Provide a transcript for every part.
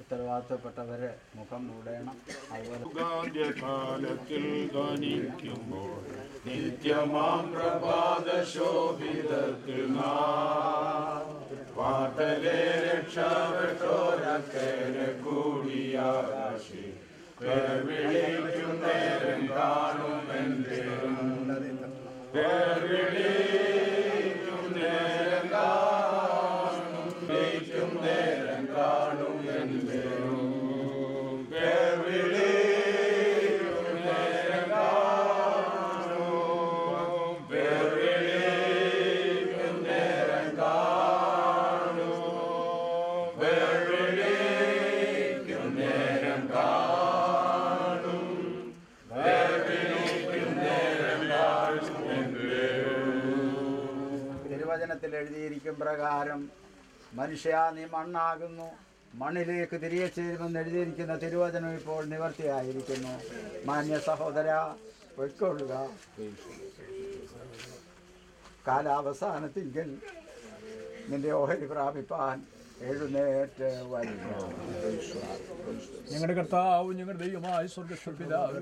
ഉത്തരവാദിത്തപ്പെട്ടവരെ മുഖം മൂടേണം. അതുപോലെ കാലത്തിൽ ഗണിക്കുമ്പോൾ നിത്യമാം പ്രഭാതശോഭിതത്തിൽ വാർത്തലെ രക്ഷപ്പെട്ടോരക്കരെ കൂടിയാകാശി വിളിക്കും നേരം കാണുമെന്റെ വിളിക്കും നേരം കാണും വിളിക്കും നേരം കാണുമെന്റെ തിരുവചനത്തിൽ എഴുതിയിരിക്കും പ്രകാരം മനുഷ്യ നീ മണ്ണാകുന്നു, മണ്ണിലേക്ക് തിരികെ ചേരുമെന്ന് എഴുതിയിരിക്കുന്ന തിരുവചനം ഇപ്പോൾ നിവർത്തിയായിരിക്കുന്നു. മാന്യ സഹോദര, പൊയ്ക്കൊള്ളുക. കാലാവസാനത്തിങ്കിൽ നിന്റെ ഓഹരി പ്രാപിപ്പാൻ എഴുന്നേറ്റ് വരിക. ഞങ്ങളുടെ കർത്താവ് ഞങ്ങളുടെ ദൈവമായ സ്വർഗ്ഗപിതാവേ,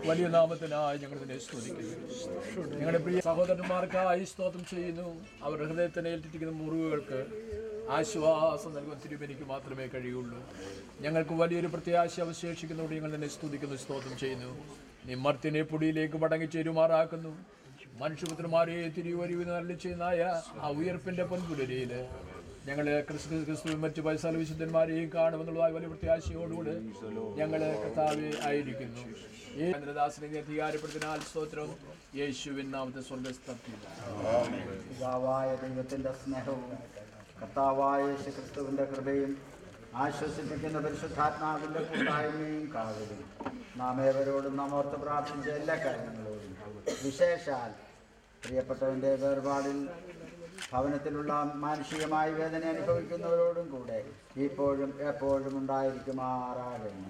വലിയ നാമത്തിനായി ഞങ്ങൾ നിന്നെ സ്തുതിക്കുന്നു. ഞങ്ങളുടെ പ്രിയ സഹോദരന്മാർക്കായി സ്തോത്രം ചെയ്യുന്നു. അവരുടെ ഹൃദയത്തിന് ഏൽപ്പിച്ചിരിക്കുന്ന മുറിവുകൾക്ക് ആശ്വാസം നൽകുവാൻ തിരുവനിക്ക് മാത്രമേ കഴിയുള്ളൂ. ഞങ്ങൾക്ക് വലിയൊരു പ്രത്യാശ അവശേഷിക്കുന്നതോട് ഞങ്ങൾ നിന്നെ സ്തുതിക്കുന്നു, സ്തോത്രം ചെയ്യുന്നു. നീ മർത്യനെ പൊടിയിലേക്ക് മടങ്ങിച്ചേരുമാറാക്കുന്നു. മനുഷ്യപുത്രന്മാരെ തിരിവരിവിന് നല്ല ചെയ്യുന്നായ ആ ഉയർപ്പിന്റെ പൊൻപുലരിയിൽ ഞങ്ങൾ ക്രിസ്തുവും മറ്റു പൈസാല വിശുദ്ധന്മാരെയും കാണുമെന്നുള്ളതായ വലിയ പ്രത്യാശയോടുകൂടി ഞങ്ങൾ കർത്താവെ ആയിരിക്കുന്നു. ദാസനെ അധികാരപ്പെടുത്തിനാൽ സ്തോത്രം. യേശുവിൻ നാമത്തെ പിതാവായ ദൈവത്തിന്റെ സ്നേഹവും കർത്താവായ യേശു ക്രിസ്തുവിന്റെ കൃപയും ആശ്വസിപ്പിക്കുന്ന പരിശുദ്ധാത്മാവിന്റെ കൂട്ടായ്മയും കാവലും നാം ഏവരോടും നാം ഓർത്ത് പ്രാർത്ഥിച്ച എല്ലാ കാര്യങ്ങളോടും വിശേഷാൽ പ്രിയപ്പെട്ടവന്റെ വേർപാടിൽ ഭവനത്തിലുള്ള മാനുഷികമായ വേദന അനുഭവിക്കുന്നവരോടും കൂടെ ഇപ്പോഴും എപ്പോഴും ഉണ്ടായിരിക്കുമാറാകണം.